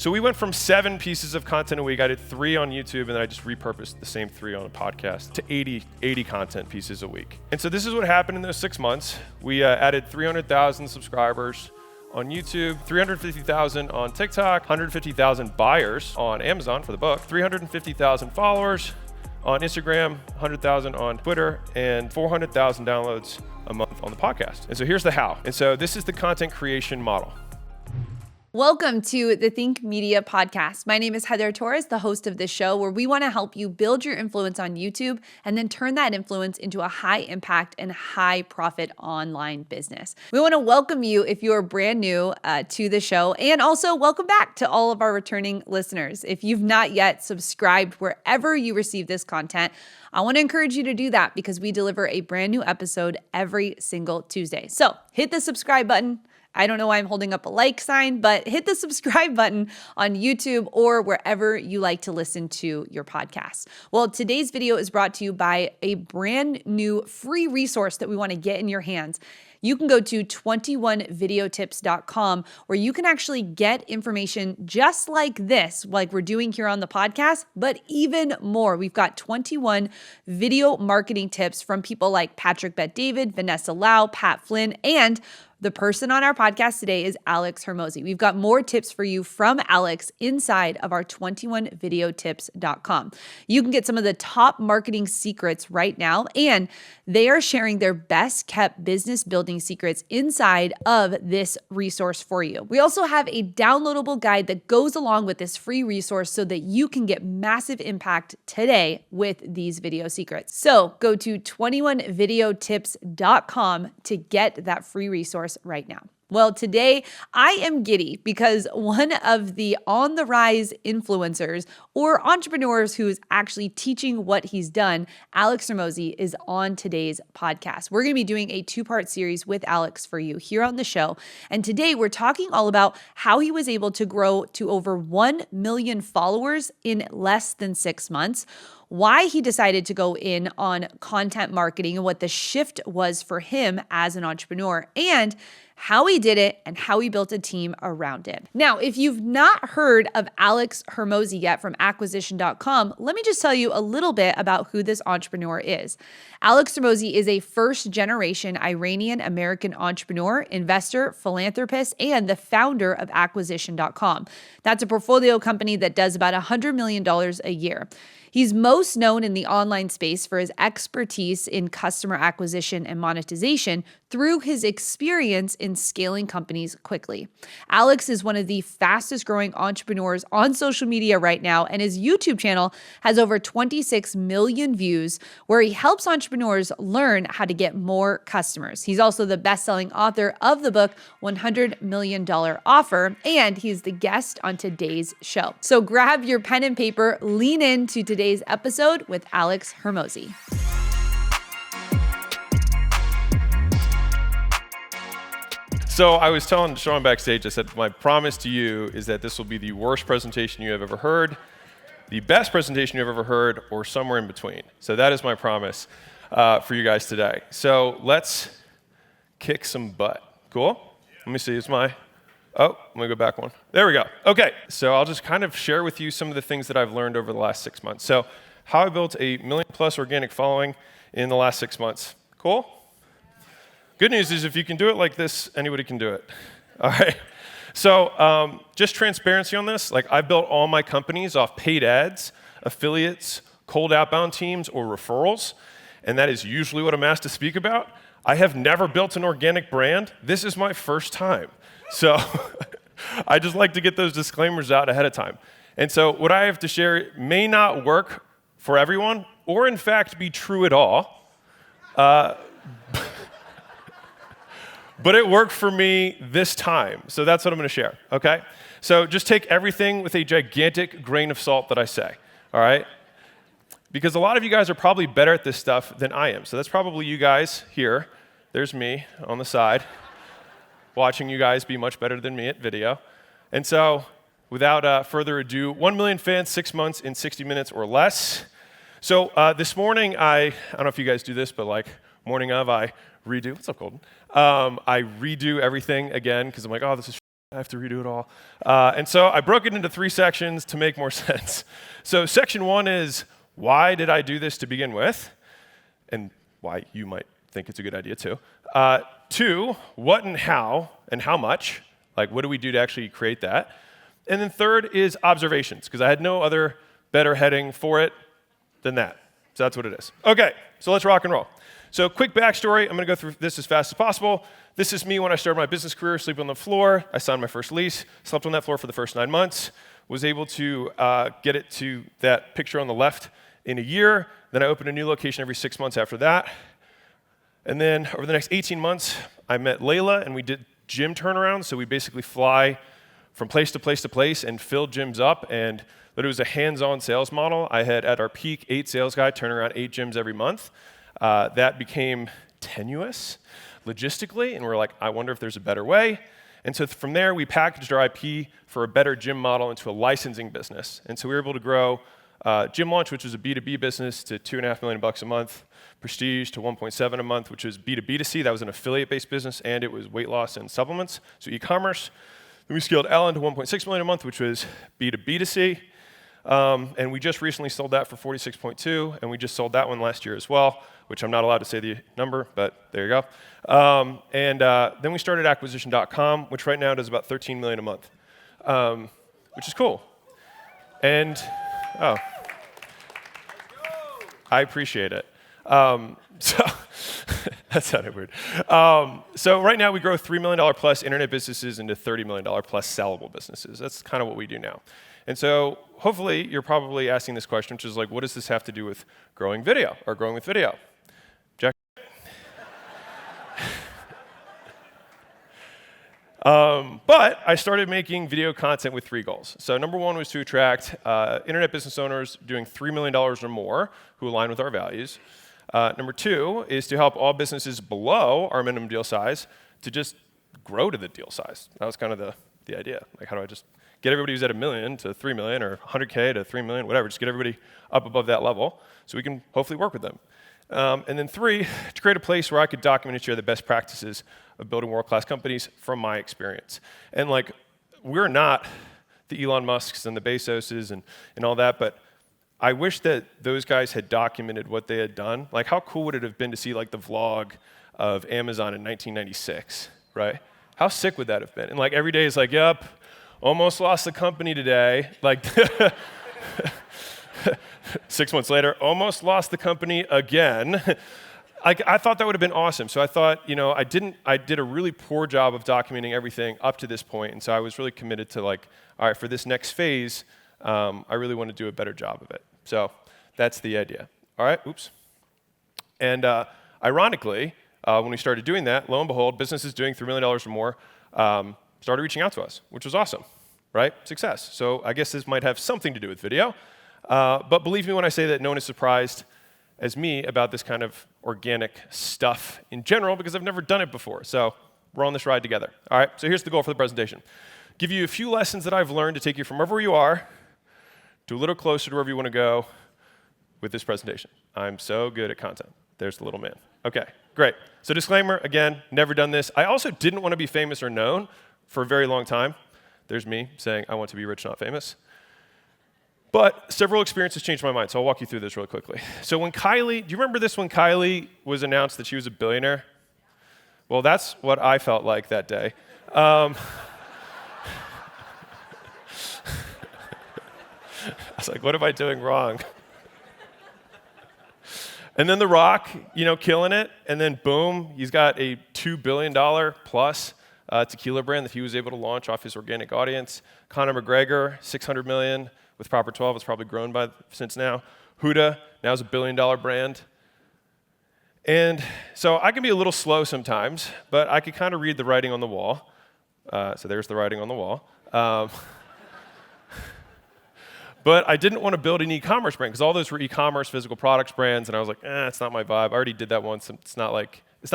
So we went from 7 pieces of content a week. I did 3 on YouTube, and then I just repurposed the same 3 on a podcast to 80 content pieces a week. And so this is what happened in those 6 months. We added 300,000 subscribers on YouTube, 350,000 on TikTok, 150,000 buyers on Amazon for the book, 350,000 followers on Instagram, 100,000 on Twitter, and 400,000 downloads a month on the podcast. And so here's the how. And so this is the content creation model. Welcome to the Think Media podcast. My name is Heather Torres, the host of this show, where we want to help you build your influence on YouTube and then turn that influence into a high impact and high profit online business. We want to welcome you if you are brand new to the show, and also welcome back to all of our returning listeners. If you've not yet subscribed wherever you receive this content, I want to encourage you to do that because we deliver a brand new episode every single Tuesday. So hit the subscribe button. I don't know why I'm holding up a like sign, but hit the subscribe button on YouTube or wherever you like to listen to your podcast. Well, today's video is brought to you by a brand new free resource that we want to get in your hands. You can go to 21videotips.com where you can actually get information just like this, like we're doing here on the podcast, but even more. We've got 21 video marketing tips from people like Patrick Bet-David, Vanessa Lau, Pat Flynn, and the person on our podcast today is Alex Hormozi. We've got more tips for you from Alex inside of our 21videotips.com. You can get some of the top marketing secrets right now, and they are sharing their best kept business building secrets inside of this resource for you. We also have a downloadable guide that goes along with this free resource so that you can get massive impact today with these video secrets. So go to 21videotips.com to get that free resource right now. Well, today I am giddy because one of the on the rise influencers or entrepreneurs who is actually teaching what he's done, Alex Hormozi, is on today's podcast. We're going to be doing a 2-part series with Alex for you here on the show. And today we're talking all about how he was able to grow to over 1 million followers in less than 6 months, why he decided to go in on content marketing and what the shift was for him as an entrepreneur, and how he did it and how he built a team around it. Now, if you've not heard of Alex Hormozi yet from acquisition.com, let me just tell you a little bit about who this entrepreneur is. Alex Hormozi is a first-generation Iranian-American entrepreneur, investor, philanthropist, and the founder of acquisition.com. That's a portfolio company that does about $100 million a year. He's most known in the online space for his expertise in customer acquisition and monetization through his experience in scaling companies quickly. Alex is one of the fastest growing entrepreneurs on social media right now, and his YouTube channel has over 26 million views, where he helps entrepreneurs learn how to get more customers. He's also the best-selling author of the book $100 Million Offer, and he's the guest on today's show. So grab your pen and paper, lean into today's episode with Alex Hormozi. So I was telling Sean backstage, I said, my promise to you is that this will be the worst presentation you have ever heard, the best presentation you've ever heard, or somewhere in between. So that is my promise for you guys today. So let's kick some butt. Cool? Let me see, I'm gonna go back one. There we go. Okay, so I'll just kind of share with you some of the things that I've learned over the last 6 months. So how I built a $1 million+ organic following in the last 6 months. Cool? Good news is if you can do it like this, anybody can do it. All right. So just transparency on this, like I built all my companies off paid ads, affiliates, cold outbound teams, or referrals, and that is usually what I'm asked to speak about. I have never built an organic brand. This is my first time. So I just like to get those disclaimers out ahead of time. And so what I have to share may not work for everyone, or in fact be true at all. But it worked for me this time. So that's what I'm going to share, okay? So just take everything with a gigantic grain of salt that I say, all right? Because a lot of you guys are probably better at this stuff than I am. So that's probably you guys here. There's me on the side, watching you guys be much better than me at video. And so without further ado, 1 million fans, 6 months in 60 minutes or less. So this morning, I don't know if you guys do this, but like morning of, I redo, what's up, Golden? I redo everything again because I'm like, oh, this is I have to redo it all. And so I broke it into 3 sections to make more sense. So section 1 is, why did I do this to begin with? And why you might think it's a good idea too. 2, what and how much? Like, what do we do to actually create that? And then 3rd is observations, because I had no other better heading for it than that. So that's what it is. Okay, so let's rock and roll. So quick backstory. I'm going to go through this as fast as possible. This is me when I started my business career, sleeping on the floor. I signed my first lease, slept on that floor for the first 9 months, was able to get it to that picture on the left in a year. Then I opened a new location every 6 months after that. And then over the next 18 months, I met Layla, and we did gym turnarounds. So we basically fly from place to place to place and fill gyms up. And it was a hands-on sales model. I had, at our peak, 8 sales guys turning around 8 gyms every month. That became tenuous logistically, and we're like, I wonder if there's a better way. And so from there, we packaged our IP for a better gym model into a licensing business. And so we were able to grow Gym Launch, which was a B2B business, to $2.5 million a month, Prestige to 1.7 a month, which was B2B2C. That was an affiliate-based business, and it was weight loss and supplements, so e-commerce. Then we scaled Ellen to 1.6 million a month, which was B2B2C. And we just recently sold that for 46.2, and we just sold that one last year as well, which I'm not allowed to say the number, but there you go. Then we started acquisition.com, which right now does about 13 million a month, which is cool. And, oh, I appreciate it. So that sounded weird. So right now we grow $3 million plus internet businesses into $30 million plus sellable businesses. That's kind of what we do now. And so hopefully you're probably asking this question, which is like, what does this have to do with growing video or growing with video? Jack? But I started making video content with 3 goals. So number 1 was to attract internet business owners doing $3 million or more who align with our values. Number 2 is to help all businesses below our minimum deal size to just grow to the deal size. That was kind of the idea. Like, how do I just get everybody who's at $1 million to $3 million or $100K to $3 million, whatever, just get everybody up above that level so we can hopefully work with them. And then 3, to create a place where I could document and share the best practices of building world-class companies from my experience. And like, we're not the Elon Musks and the Bezoses and all that, but I wish that those guys had documented what they had done. Like, how cool would it have been to see like the vlog of Amazon in 1996, right? How sick would that have been? And like, every day is like, yep, almost lost the company today. Like, 6 months later, almost lost the company again. I thought that would have been awesome. So I thought, I did a really poor job of documenting everything up to this point. And so I was really committed to like, all right, for this next phase, I really want to do a better job of it. So that's the idea. All right, oops. And ironically, when we started doing that, lo and behold, businesses doing $3 million or more started reaching out to us, which was awesome, right? Success. So I guess this might have something to do with video. But believe me when I say that no one is surprised as me about this kind of organic stuff in general, because I've never done it before. So we're on this ride together. All right, so here's the goal for the presentation. Give you a few lessons that I've learned to take you from wherever you are to a little closer to wherever you want to go with this presentation. I'm so good at content. There's the little man. Okay, great. So disclaimer, again, never done this. I also didn't want to be famous or known for a very long time. There's me saying I want to be rich, not famous. But several experiences changed my mind, so I'll walk you through this really quickly. So when Kylie, do you remember this when Kylie was announced that she was a billionaire? Well, that's what I felt like that day. I was like, what am I doing wrong? And then The Rock, killing it, and then boom, he's got a $2 billion plus tequila brand that he was able to launch off his organic audience. Conor McGregor, $600 million with Proper 12. It's probably grown since now. Huda, now is a $1 billion brand. And so I can be a little slow sometimes, but I could kind of read the writing on the wall. So there's the writing on the wall. But I didn't want to build an e-commerce brand because all those were e-commerce physical products brands, and I was like, it's not my vibe. I already did that once. It's not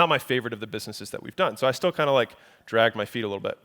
my favorite of the businesses that we've done. So I still kind of like dragged my feet a little bit.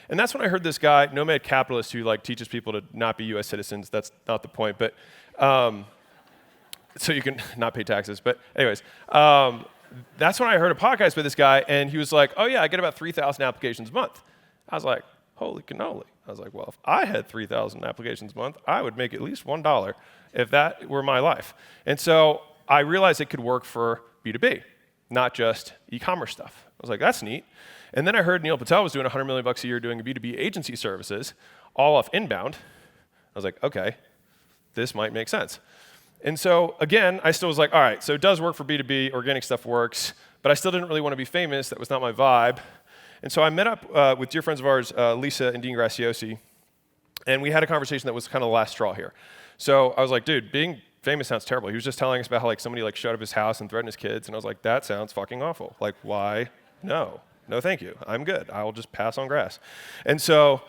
And that's when I heard this guy, Nomad Capitalist, who like teaches people to not be U.S. citizens. That's not the point, but so you can not pay taxes. But anyways, that's when I heard a podcast with this guy, and he was like, oh yeah, I get about 3,000 applications a month. I was like, holy cannoli. I was like, well, if I had 3,000 applications a month, I would make at least $1 if that were my life. And so I realized it could work for B2B, not just e-commerce stuff. I was like, that's neat. And then I heard Neil Patel was doing $100 million a year doing B2B agency services, all off inbound. I was like, okay, this might make sense. And so again, I still was like, all right, so it does work for B2B, organic stuff works, but I still didn't really want to be famous. That was not my vibe. And so I met up with dear friends of ours, Lisa and Dean Graciosi, and we had a conversation that was kind of the last straw here. So I was like, dude, being famous sounds terrible. He was just telling us about how like somebody like showed up his house and threatened his kids, and I was like, that sounds fucking awful. Like, why? No, thank you. I'm good. I'll just pass on grass. And so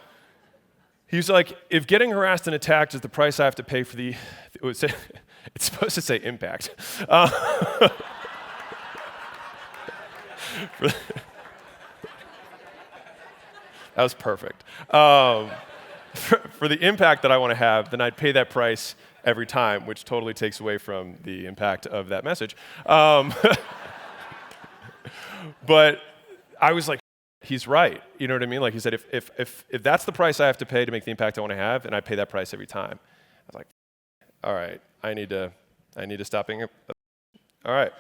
he was like, if getting harassed and attacked is the price I have to pay for the, it's supposed to say impact. That was perfect. For the impact that I want to have, then I'd pay that price every time, which totally takes away from the impact of that message. But I was like, he's right. You know what I mean? Like he said, if that's the price I have to pay to make the impact I want to have, and I pay that price every time. I was like, all right, I need to stop being all right.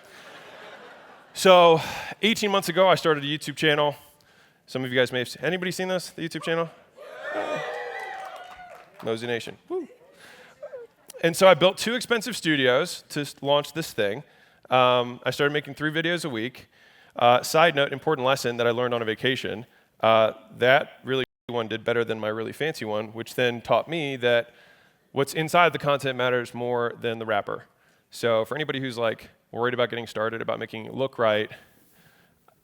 So 18 months ago, I started a YouTube channel. Some of you guys may have anybody seen this, the YouTube channel? Mosey Nation. Woo. And so I built 2 expensive studios to launch this thing. I started making 3 videos a week. Side note, important lesson that I learned on a vacation. That really one did better than my really fancy one, which then taught me that what's inside the content matters more than the wrapper. So for anybody who's like worried about getting started, about making it look right,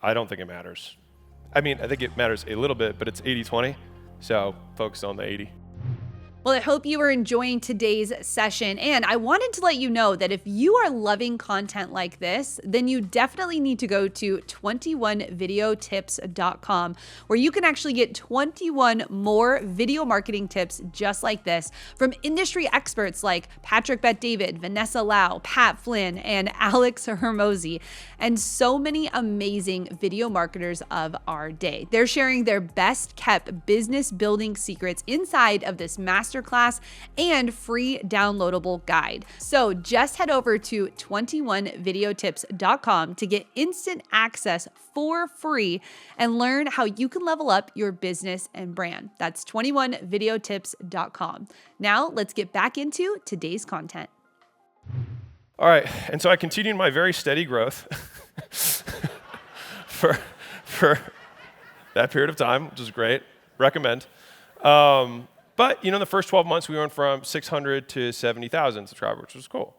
I don't think it matters. I mean, I think it matters a little bit, but it's 80-20, so focus on the 80. Well, I hope you are enjoying today's session. And I wanted to let you know that if you are loving content like this, then you definitely need to go to 21videotips.com, where you can actually get 21 more video marketing tips just like this from industry experts like Patrick Bet-David, Vanessa Lau, Pat Flynn, and Alex Hormozi, and so many amazing video marketers of our day. They're sharing their best kept business building secrets inside of this masterclass and free downloadable guide. So just head over to 21videotips.com to get instant access for free and learn how you can level up your business and brand. That's 21videotips.com. Now let's get back into today's content. All right, and so I continued my very steady growth for that period of time, which is great. Recommend. But, you know, in the first 12 months, we went from 600 to 70,000 subscribers, which was cool.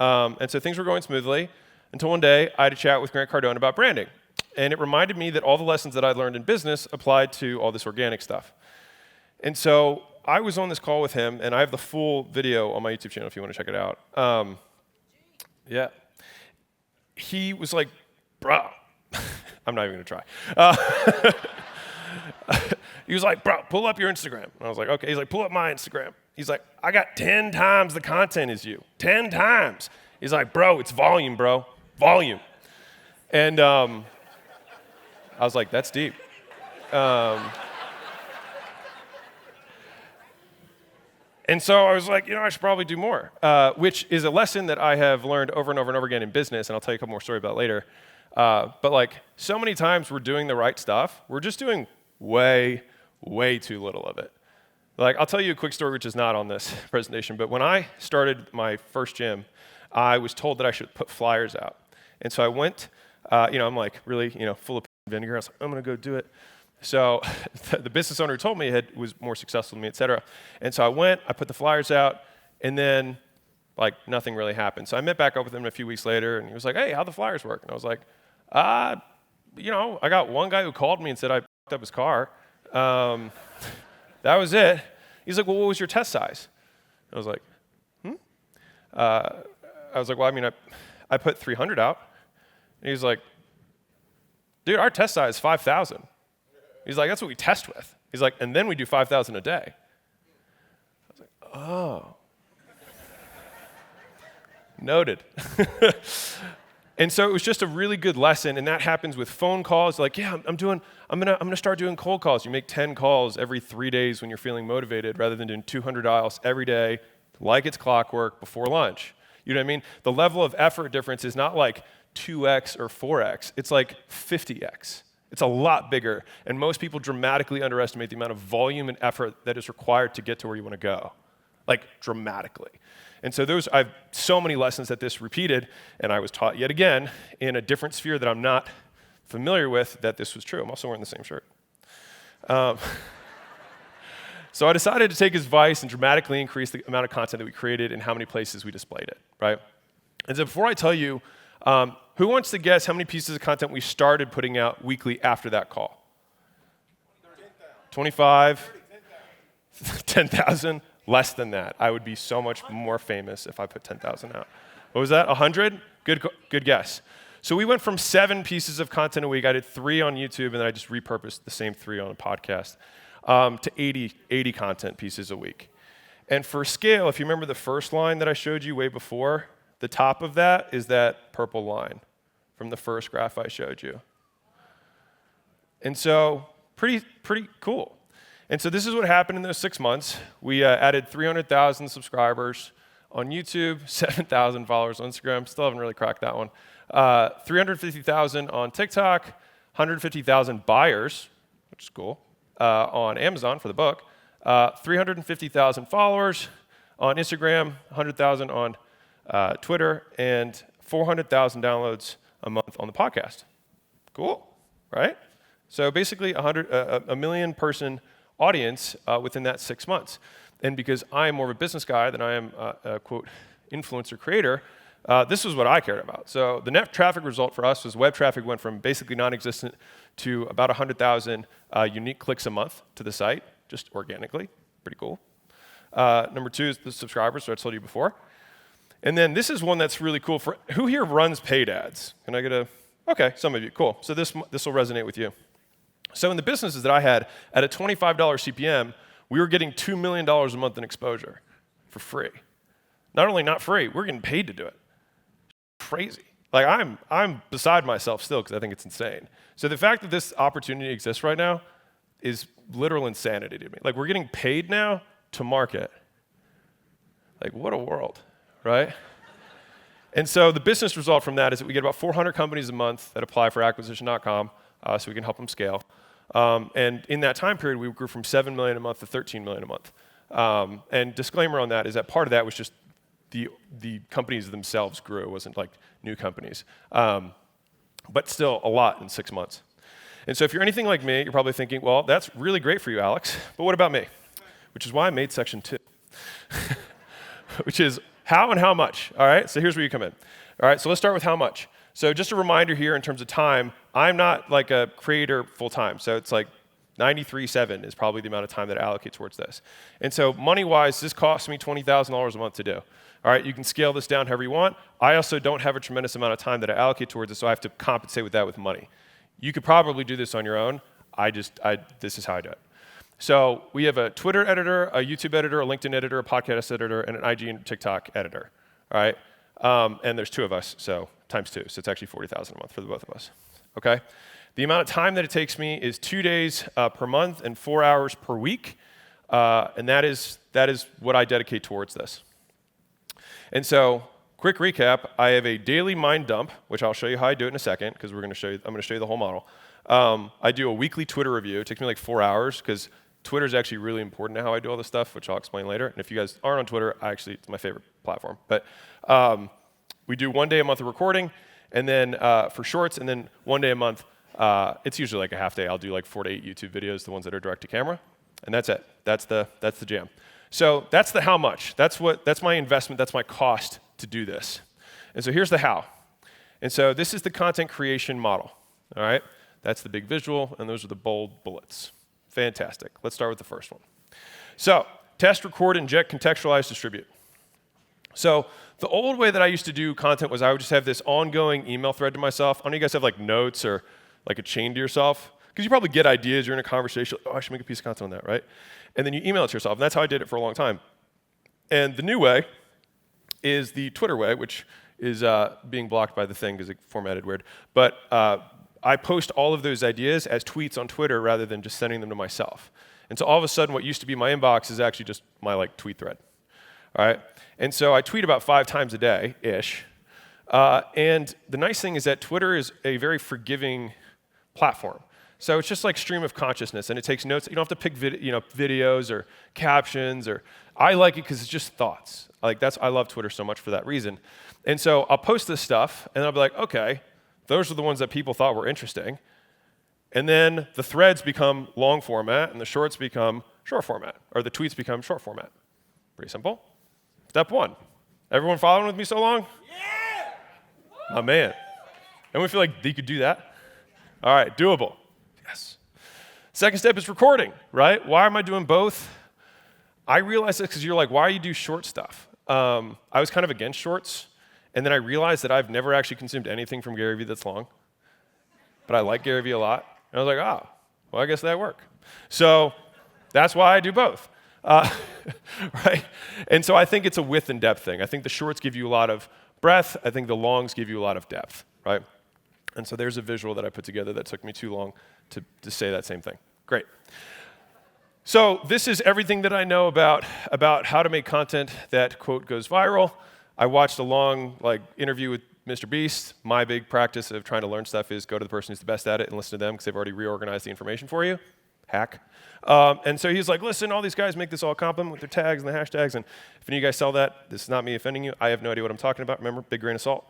And so things were going smoothly until one day I had a chat with Grant Cardone about branding. And it reminded me that all the lessons that I learned in business applied to all this organic stuff. And so I was on this call with him, and I have the full video on my YouTube channel if you want to check it out. Yeah. He was like, bro, I'm not even going to try. He was like, bro, pull up your Instagram. And I was like, okay. He's like, pull up my Instagram. He's like, I got 10 times the content as you. 10 times. He's like, bro, it's volume, bro. Volume. And I was like, that's deep. And so I was like, you know, I should probably do more, which is a lesson that I have learned over and over and over again in business, and I'll tell you a couple more stories about it later. But like, so many times we're doing the right stuff. We're just doing way too little of it. Like, I'll tell you a quick story which is not on this presentation, but when I started my first gym, I was told that I should put flyers out. And so I went, I'm like really, full of vinegar. I was like, I'm gonna go do it. So the business owner who told me was more successful than me, et cetera. And so I went, I put the flyers out, and then like nothing really happened. So I met back up with him a few weeks later, and he was like, hey, how'd the flyers work? And I was like, I got one guy who called me and said I fucked up his car. That was it. He's like, well, what was your test size? I was like, I was like, well, I mean, I put 300 out. And he was like, dude, our test size is 5,000. He's like, that's what we test with. He's like, and then we do 5,000 a day. I was like, oh. Noted. And so it was just a really good lesson, and that happens with phone calls. Like, yeah, I'm gonna start doing cold calls. You make 10 calls every 3 days when you're feeling motivated, rather than doing 200 dials every day, like it's clockwork before lunch. You know what I mean? The level of effort difference is not like 2x or 4x. It's like 50x. It's a lot bigger, and most people dramatically underestimate the amount of volume and effort that is required to get to where you want to go, like dramatically. And so I have so many lessons that this repeated, and I was taught yet again in a different sphere that I'm not familiar with that this was true. I'm also wearing the same shirt. So I decided to take his advice and dramatically increase the amount of content that we created and how many places we displayed it, right? And so before I tell you, who wants to guess how many pieces of content we started putting out weekly after that call? 25? 10,000? Less than that. I would be so much more famous if I put 10,000 out. What was that, 100? Good guess. So we went from 7 pieces of content a week. I did 3 on YouTube, and then I just repurposed the same 3 on a podcast, to 80 content pieces a week. And for scale, if you remember the first line that I showed you way before, the top of that is that purple line from the first graph I showed you. And so pretty cool. And so this is what happened in those 6 months. We added 300,000 subscribers on YouTube, 7,000 followers on Instagram. Still haven't really cracked that one. 350,000 on TikTok, 150,000 buyers, which is cool, on Amazon for the book, 350,000 followers on Instagram, 100,000 on Twitter, and 400,000 downloads a month on the podcast. Cool, right? So basically a million person audience within that 6 months. And because I am more of a business guy than I am a quote influencer creator, this was what I cared about. So the net traffic result for us was web traffic went from basically non-existent to about 100,000 unique clicks a month to the site, just organically. Pretty cool. Number 2 is the subscribers, so I told you before. And then this is one that's really cool. For who here runs paid ads? Can I get a, okay, some of you, cool. So this will resonate with you. So in the businesses that I had, at a $25 CPM, we were getting $2 million a month in exposure for free. Not only not free, we're getting paid to do it. Crazy. Like I'm beside myself still because I think it's insane. So the fact that this opportunity exists right now is literal insanity to me. Like we're getting paid now to market. Like what a world, right? And so the business result from that is that we get about 400 companies a month that apply for acquisition.com, so we can help them scale. And in that time period, we grew from 7 million a month to 13 million a month. And disclaimer on that is that part of that was just the companies themselves grew. It wasn't like new companies. But still a lot in 6 months. And so if you're anything like me, you're probably thinking, well, that's really great for you, Alex, but what about me? Which is why I made section 2, which is how and how much, all right? So here's where you come in. All right, so let's start with how much. So just a reminder here in terms of time, I'm not like a creator full-time, so it's like 93.7 is probably the amount of time that I allocate towards this. And so money-wise, this costs me $20,000 a month to do. All right, you can scale this down however you want. I also don't have a tremendous amount of time that I allocate towards it, so I have to compensate with that with money. You could probably do this on your own. This is how I do it. So we have a Twitter editor, a YouTube editor, a LinkedIn editor, a podcast editor, and an IG and TikTok editor, all right? And there's 2 of us, so times 2, so it's actually 40,000 a month for the both of us, okay? The amount of time that it takes me is 2 days per month and 4 hours per week, and that is what I dedicate towards this. And so, quick recap, I have a daily mind dump, which I'll show you how I do it in a second, because I'm going to show you the whole model. I do a weekly Twitter review. It takes me like 4 hours, because Twitter is actually really important to how I do all this stuff, which I'll explain later. And if you guys aren't on Twitter, it's my favorite platform. But we do 1 day a month of recording, and then for shorts, and then 1 day a month. It's usually like a half day. I'll do like 4 to 8 YouTube videos, the ones that are direct to camera, and that's it. That's the jam. So that's the how much. That's my investment. That's my cost to do this. And so here's the how. And so this is the content creation model. All right. That's the big visual, and those are the bold bullets. Fantastic. Let's start with the first one. So test, record, inject, contextualize, distribute. So the old way that I used to do content was I would just have this ongoing email thread to myself. I don't know if you guys have like notes or like a chain to yourself, because you probably get ideas. You're in a conversation. Oh, I should make a piece of content on that, right? And then you email it to yourself. And that's how I did it for a long time. And the new way is the Twitter way, which is being blocked by the thing because it formatted weird. But I post all of those ideas as tweets on Twitter rather than just sending them to myself. And so all of a sudden, what used to be my inbox is actually just my tweet thread. All right? And so I tweet about 5 times a day-ish. And the nice thing is that Twitter is a very forgiving platform. So it's just like stream of consciousness, and it takes notes. You don't have to pick videos or captions. I like it because it's just thoughts. I love Twitter so much for that reason. And so I'll post this stuff, and I'll be like, okay, those are the ones that people thought were interesting. And then the threads become long format, and the shorts become short format, or the tweets become short format. Pretty simple. Step 1. Everyone following with me so long? Yeah! My man. Anyone feel like they could do that? All right, doable. Yes. Second step is recording, right? Why am I doing both? I realized this because you're like, why do you do short stuff? I was kind of against shorts, and then I realized that I've never actually consumed anything from Gary Vee that's long. But I like Gary Vee a lot. And I was like, oh, well, I guess that worked. So that's why I do both. Right? And so I think it's a width and depth thing. I think the shorts give you a lot of breadth. I think the longs give you a lot of depth, right? And so there's a visual that I put together that took me too long to say that same thing. Great. So this is everything that I know about how to make content that, quote, goes viral. I watched a long interview with Mr. Beast. My big practice of trying to learn stuff is go to the person who's the best at it and listen to them because they've already reorganized the information for you. Hack. And so he's like, listen, all these guys make this all compliment with their tags and the hashtags, and if any of you guys sell that, this is not me offending you. I have no idea what I'm talking about. Remember, big grain of salt.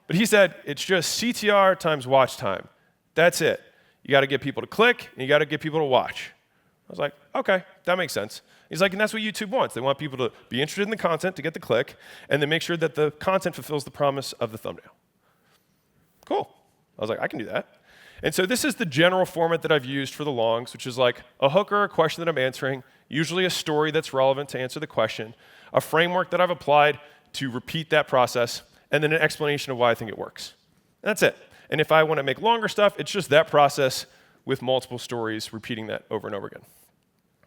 But he said, it's just CTR times watch time. That's it. You got to get people to click, and you got to get people to watch. I was like, okay, that makes sense. He's like, and that's what YouTube wants. They want people to be interested in the content to get the click, and then make sure that the content fulfills the promise of the thumbnail. Cool. I was like, I can do that. And so this is the general format that I've used for the longs, which is like a hook or a question that I'm answering, usually a story that's relevant to answer the question, a framework that I've applied to repeat that process, and then an explanation of why I think it works. And that's it. And if I want to make longer stuff, it's just that process with multiple stories, repeating that over and over again.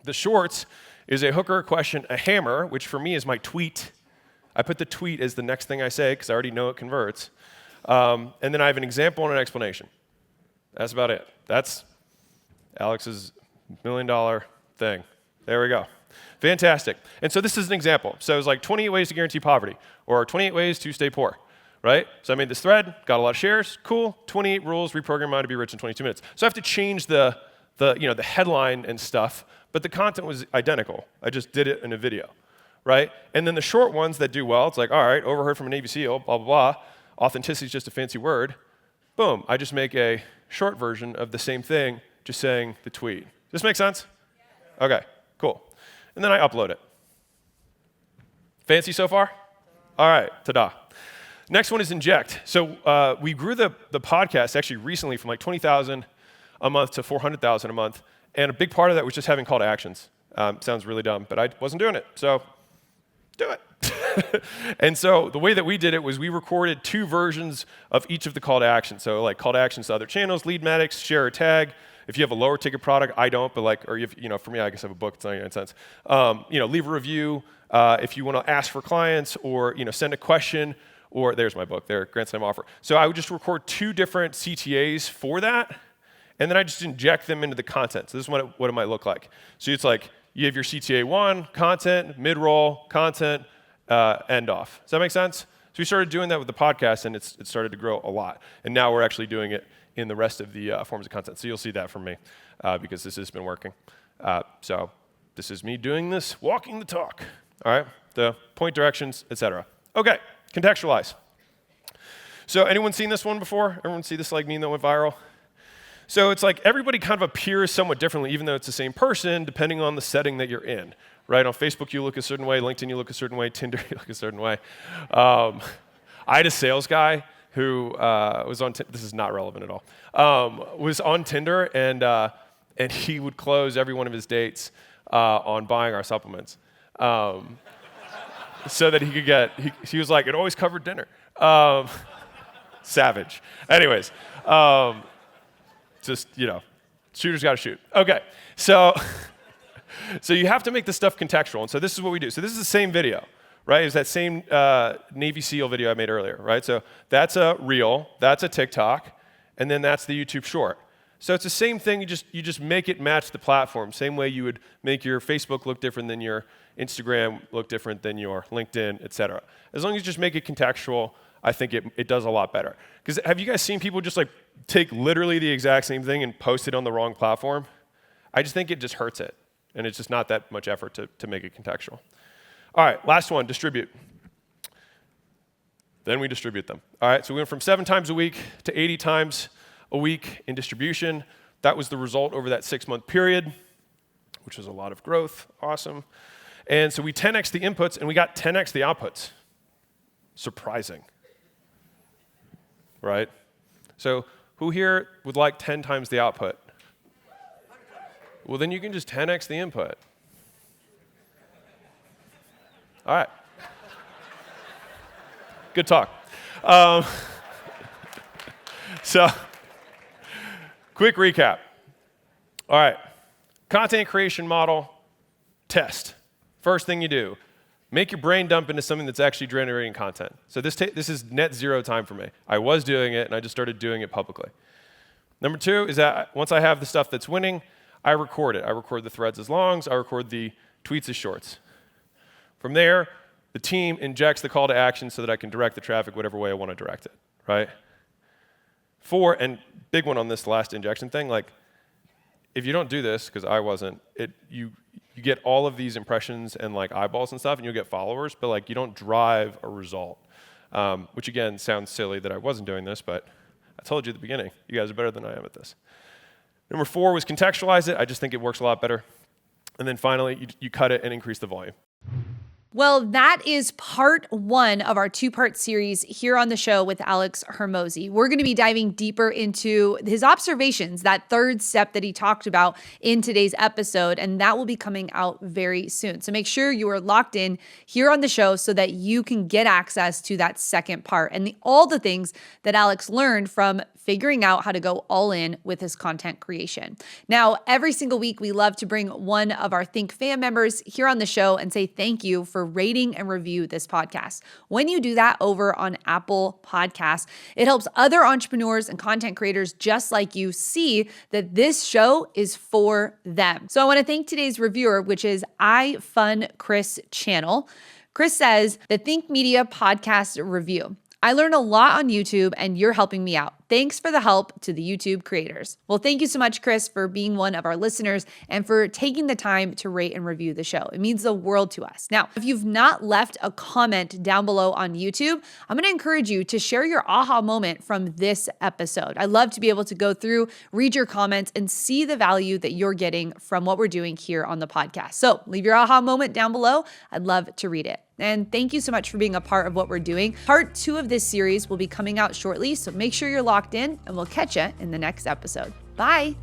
The shorts is a hook or a question, a hammer, which for me is my tweet. I put the tweet as the next thing I say because I already know it converts. And then I have an example and an explanation. That's about it. That's Alex's $1 million thing. There we go. Fantastic. And so this is an example. So it's like 28 ways to guarantee poverty, or 28 ways to stay poor, right? So I made this thread, got a lot of shares, cool. 28 rules, reprogram your mind to be rich in 22 minutes. So I have to change the headline and stuff, but the content was identical. I just did it in a video, right? And then the short ones that do well, it's like, all right, overheard from a Navy SEAL, blah, blah, blah. Authenticity is just a fancy word. Boom, I just make a short version of the same thing, just saying the tweet. Does this make sense? Yeah. Okay, cool. And then I upload it. Fancy so far? All right, ta-da. Next one is inject. So we grew the podcast actually recently from like 20,000 a month to 400,000 a month. And a big part of that was just having call to actions. Sounds really dumb, but I wasn't doing it. So do it. And so the way that we did it was we recorded 2 versions of each of the call to actions. So like call to actions to other channels, Leadmatics, share a tag. If you have a lower ticket product, I don't, but or if, for me, I guess I have a book, it's 99 cents. Leave a review if you want to ask for clients or, send a question, or there's my book there, Grand Slam offer. So I would just record 2 different CTAs for that, and then I just inject them into the content. So this is what it might look like. So it's like you have your CTA 1, content, mid-roll, content, end off. Does that make sense? So we started doing that with the podcast, and it started to grow a lot. And now we're actually doing it in the rest of the forms of content. So you'll see that from me because this has been working. So this is me doing this, walking the talk. All right, the point directions, etc. Okay, contextualize. So anyone seen this one before? Everyone see this like meme that went viral? So it's like everybody kind of appears somewhat differently, even though it's the same person, depending on the setting that you're in. Right? On Facebook, you look a certain way. LinkedIn, you look a certain way. Tinder, you look a certain way. I had a sales guy who was on. This is not relevant at all. Was on Tinder, and he would close every one of his dates on buying our supplements, so that he could get. He was like, it always covered dinner. Savage. Anyways, just shooters got to shoot. Okay, so. So you have to make this stuff contextual, and so this is what we do. So this is the same video, right? It's that same Navy SEAL video I made earlier, right? So that's a reel, that's a TikTok, and then that's the YouTube short. So it's the same thing, you just make it match the platform. Same way you would make your Facebook look different than your Instagram, look different than your LinkedIn, et cetera. As long as you just make it contextual, I think it does a lot better. Because have you guys seen people just like take literally the exact same thing and post it on the wrong platform? I just think it just hurts it. And it's just not that much effort to make it contextual. All right, last one, distribute. Then we distribute them. All right, so we went from 7 times a week to 80 times a week in distribution. That was the result over that 6-month period, which was a lot of growth. Awesome. And so we 10x the inputs, and we got 10x the outputs. Surprising, right? So who here would like 10 times the output? Well, then you can just 10x the input. All right. Good talk. So, quick recap. All right. Content creation model, test. First thing you do, make your brain dump into something that's actually generating content. So this is net zero time for me. I was doing it, and I just started doing it publicly. Number 2 is that once I have the stuff that's winning, I record it. I record the threads as longs. I record the tweets as shorts. From there, the team injects the call to action so that I can direct the traffic whatever way I want to direct it, right? 4, and big one on this last injection thing, like if you don't do this, because I wasn't, you get all of these impressions and like eyeballs and stuff, and you'll get followers, but like you don't drive a result, which again sounds silly that I wasn't doing this, but I told you at the beginning, you guys are better than I am at this. Number 4 was contextualize it. I just think it works a lot better. And then finally, you cut it and increase the volume. Well, that is part 1 of our 2-part series here on the show with Alex Hormozi. We're going to be diving deeper into his observations, that 3rd step that he talked about in today's episode, and that will be coming out very soon. So make sure you are locked in here on the show so that you can get access to that 2nd part and all the things that Alex learned from figuring out how to go all in with his content creation. Now, every single week, we love to bring one of our Think fam members here on the show and say thank you for rating and review this podcast. When you do that over on Apple Podcasts, it helps other entrepreneurs and content creators just like you see that this show is for them. So I want to thank today's reviewer, which is iFunChris Channel. Chris says, the Think Media podcast review. I learn a lot on YouTube and you're helping me out. Thanks for the help to the YouTube creators. Well, thank you so much, Chris, for being one of our listeners and for taking the time to rate and review the show. It means the world to us. Now, if you've not left a comment down below on YouTube, I'm going to encourage you to share your aha moment from this episode. I love to be able to go through, read your comments, and see the value that you're getting from what we're doing here on the podcast. So leave your aha moment down below. I'd love to read it. And thank you so much for being a part of what we're doing. Part 2 of this series will be coming out shortly, so make sure you're locked in, and we'll catch you in the next episode. Bye.